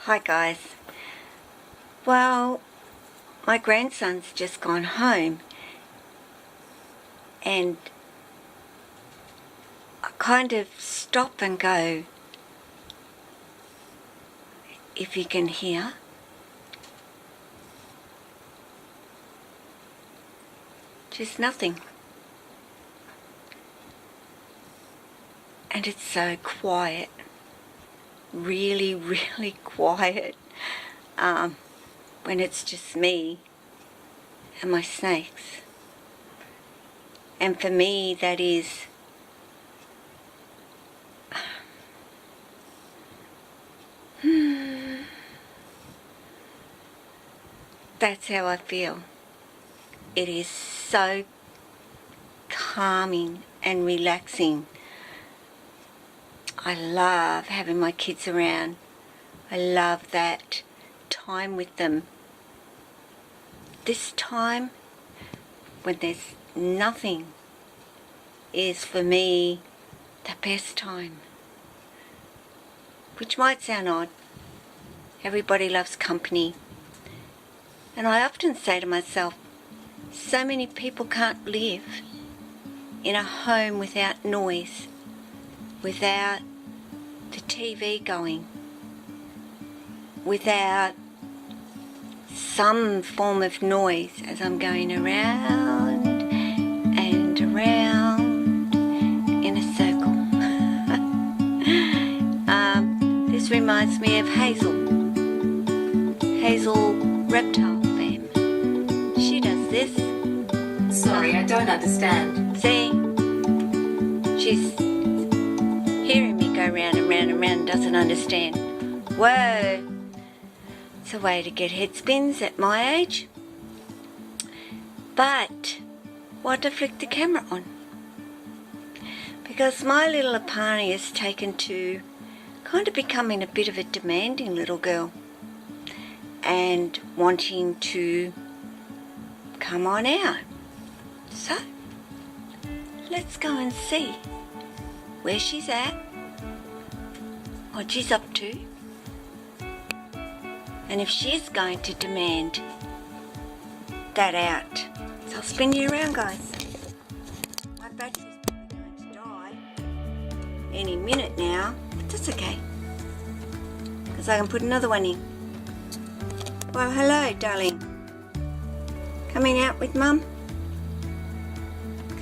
Hi guys. Well, my grandson's just gone home and I kind of stop and go, if you can hear. Just nothing. And it's so quiet. Really, really quiet. When it's just me and my snakes. And for me, that is that's how I feel. It is so calming and relaxing. I love having my kids around. I love that time with them. This time, when there's nothing, is for me the best time. Which might sound odd. Everybody loves company. And I often say to myself, so many people can't live in a home without noise, without the TV going, without some form of noise as I'm going around and around in a circle. This reminds me of Hazel Reptile Fam. She does this. Sorry, I don't understand. See? She's hearing me go round and round and round, doesn't understand. Whoa! It's a way to get head spins at my age. But why to flick the camera on? Because my little Apani has taken to kind of becoming a bit of a demanding little girl and wanting to come on out. So let's go and see where she's at, what she's up to, and if she's going to demand that out. So I'll spin you around, guys. My battery's probably going to die any minute now, but that's okay, because I can put another one in. Well, hello, darling. Coming out with Mum?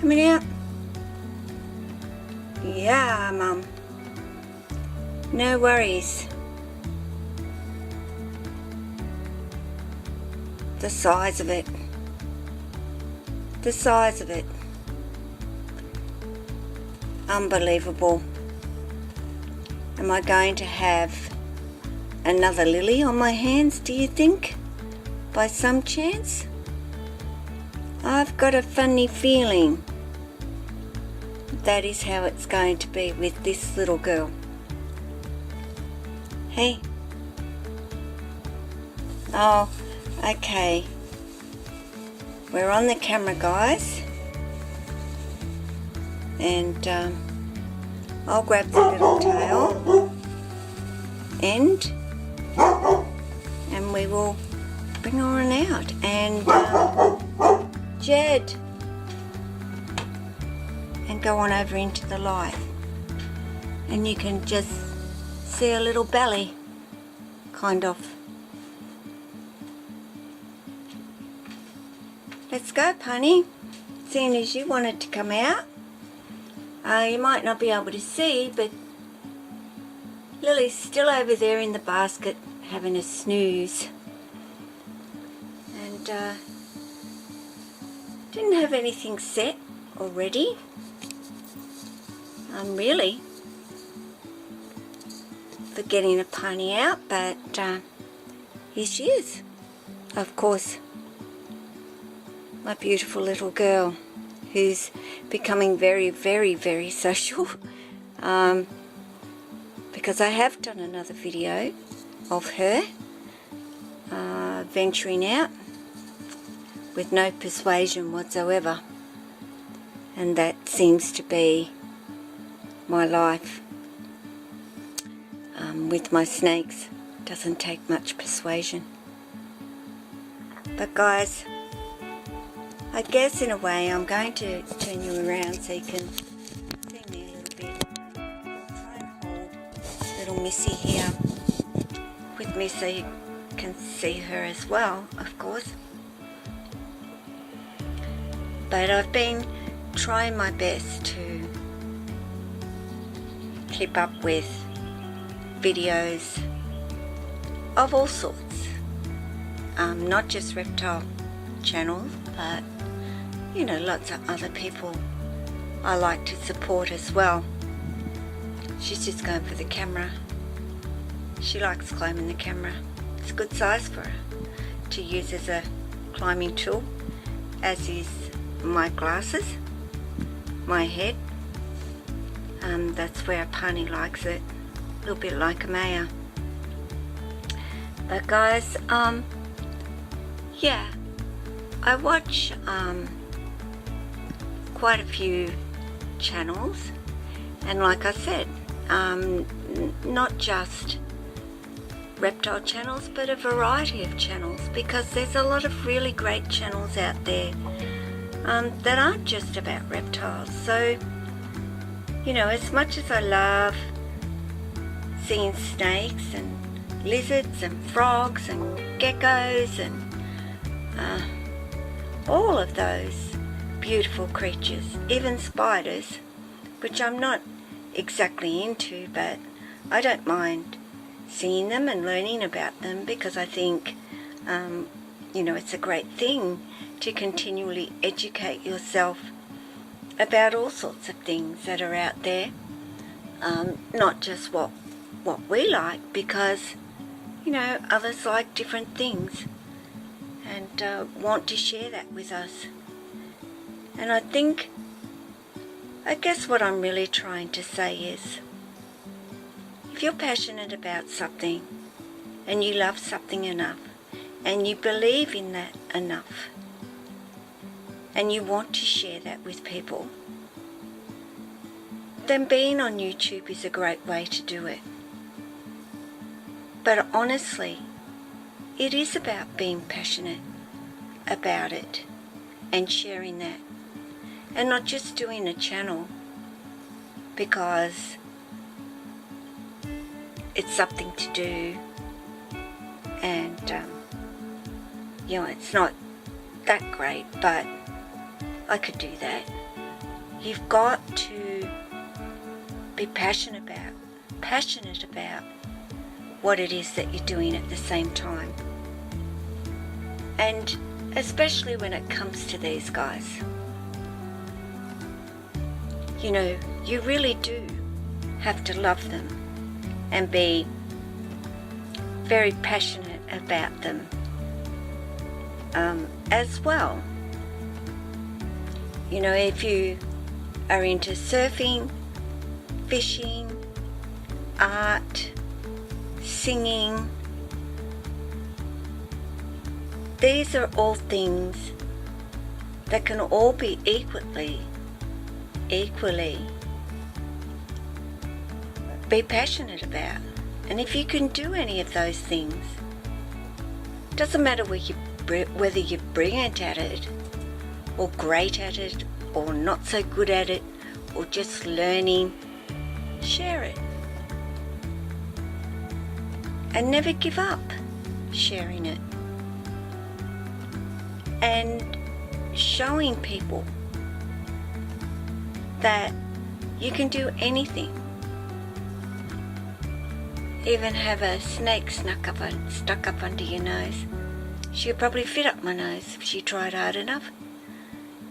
Coming out? Yeah, Mum. No worries. The size of it. The size of it. Unbelievable. Am I going to have another Lily on my hands, do you think? By some chance? I've got a funny feeling that is how it's going to be with this little girl. Hey. Oh, okay. We're on the camera, guys. And I'll grab the little tail and we will bring her on out. And Jed, and go on over into the light, and you can just see a little belly, kind of. Let's go, Punny. Seeing as you wanted to come out, you might not be able to see, but Lily's still over there in the basket having a snooze, and didn't have anything set already. Really for getting a pony out, but here she is, of course, my beautiful little girl, who's becoming very, very, very social, because I have done another video of her venturing out with no persuasion whatsoever, and that seems to be my life with my snakes. Doesn't take much persuasion. But guys, I guess in a way I'm going to turn you around so you can see me a little bit. I'll try and hold little Missy here with me so you can see her as well, of course. But I've been trying my best to keep up with videos of all sorts, not just reptile channels, but you know, lots of other people I like to support as well. She's just going for the camera. She likes climbing the camera. It's a good size for her to use as a climbing tool, as is my glasses, my head. That's where Apani likes it, a little bit like a Maya. But guys, yeah, I watch quite a few channels, and like I said, not just reptile channels, but a variety of channels, because there's a lot of really great channels out there that aren't just about reptiles. So, you know, as much as I love seeing snakes and lizards and frogs and geckos and all of those beautiful creatures, even spiders, which I'm not exactly into, but I don't mind seeing them and learning about them, because I think you know, it's a great thing to continually educate yourself about all sorts of things that are out there, not just what we like, because you know, others like different things and want to share that with us. And I guess what I'm really trying to say is, if you're passionate about something and you love something enough and you believe in that enough and you want to share that with people, then being on YouTube is a great way to do it. But honestly, it is about being passionate about it and sharing that, and not just doing a channel because it's something to do and you know, it's not that great, but I could do that. You've got to be passionate about what it is that you're doing at the same time. And especially when it comes to these guys, you know, you really do have to love them and be very passionate about them as well. You know, if you are into surfing, fishing, art, singing, these are all things that can all be equally be passionate about. And if you can do any of those things, it doesn't matter whether you're brilliant at it or great at it or not so good at it or just learning, share it. And never give up sharing it. And showing people that you can do anything. Even have a snake stuck up under your nose. She could probably fit up my nose if she tried hard enough.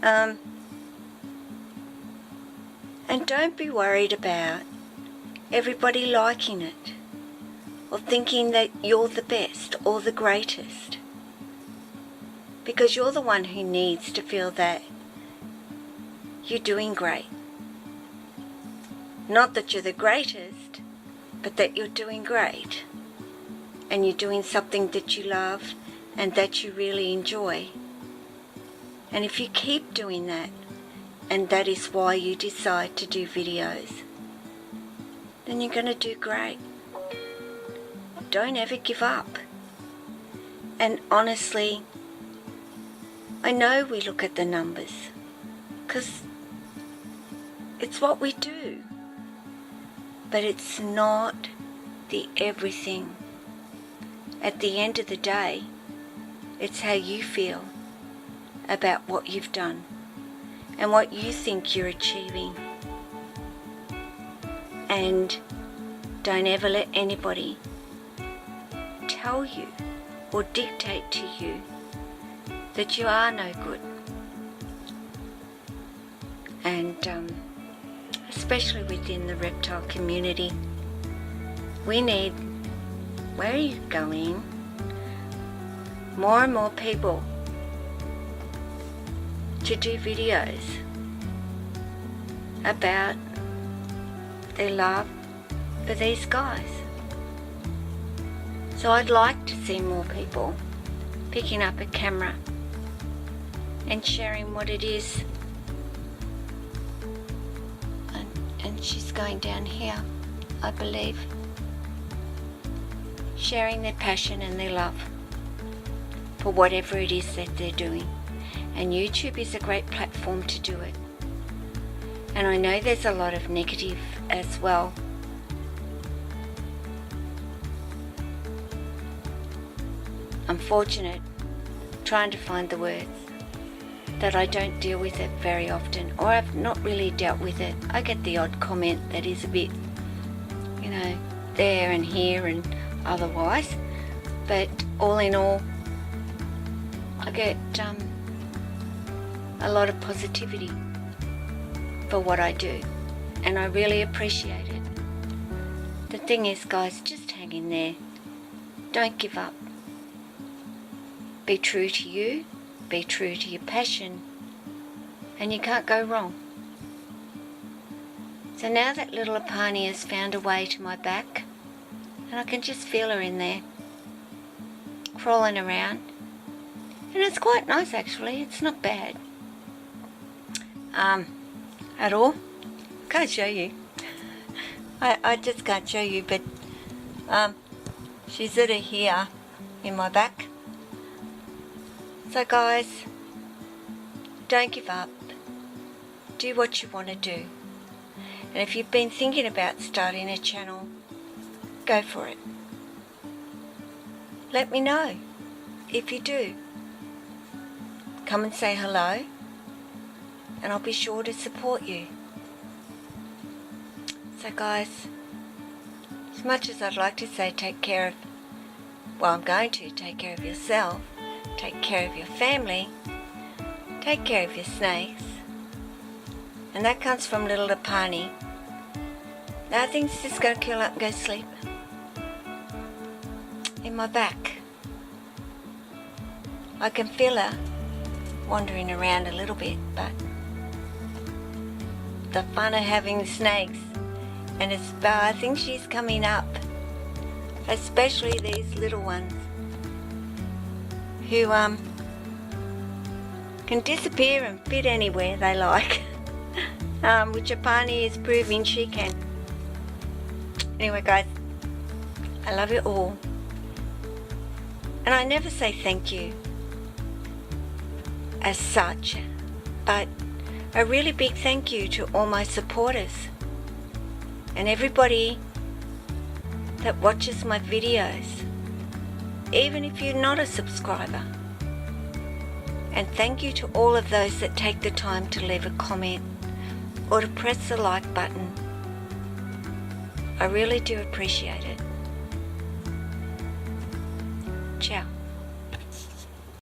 And don't be worried about everybody liking it or thinking that you're the best or the greatest, because you're the one who needs to feel that you're doing great. Not that you're the greatest, but that you're doing great and you're doing something that you love and that you really enjoy. And if you keep doing that, and that is why you decide to do videos, then you're going to do great. don't ever give up. And honestly, I know we look at the numbers because it's what we do, but it's not the everything. At the end of the day, it's how you feel about what you've done and what you think you're achieving. And don't ever let anybody tell you or dictate to you that you are no good. And especially within the reptile community, we need, where are you going? More and more people to do videos about their love for these guys. So I'd like to see more people picking up a camera and sharing what it is. And she's going down here, I believe. Sharing their passion and their love for whatever it is that they're doing. And YouTube is a great platform to do it. And I know there's a lot of negative as well. I'm fortunate trying to find the words that I don't deal with it very often, or I've not really dealt with it. I get the odd comment that is a bit, there and here and otherwise, but all in all, I get a lot of positivity for what I do, and I really appreciate it. The thing is, guys, just hang in there. Don't give up. Be true to you, be true to your passion, and you can't go wrong. So now that little Apani has found a way to my back, and I can just feel her in there, crawling around, and it's quite nice actually, it's not bad. At all. Can't show you. I just can't show you, but she's sort of here in my back. So guys, don't give up. Do what you want to do. And if you've been thinking about starting a channel, go for it. Let me know if you do. Come and say hello, and I'll be sure to support you. So guys, as much as I'd like to say I'm going to take care of yourself, take care of your family, take care of your snakes, and that comes from little Apani. Now I think she's just going to curl up and go sleep in my back. I can feel her wandering around a little bit, but the fun of having snakes, and I think she's coming up, especially these little ones who can disappear and fit anywhere they like, which Apani is proving she can. Anyway guys, I love you all, and I never say thank you as such, but a really big thank you to all my supporters and everybody that watches my videos, even if you're not a subscriber. And thank you to all of those that take the time to leave a comment or to press the like button. I really do appreciate it. Ciao.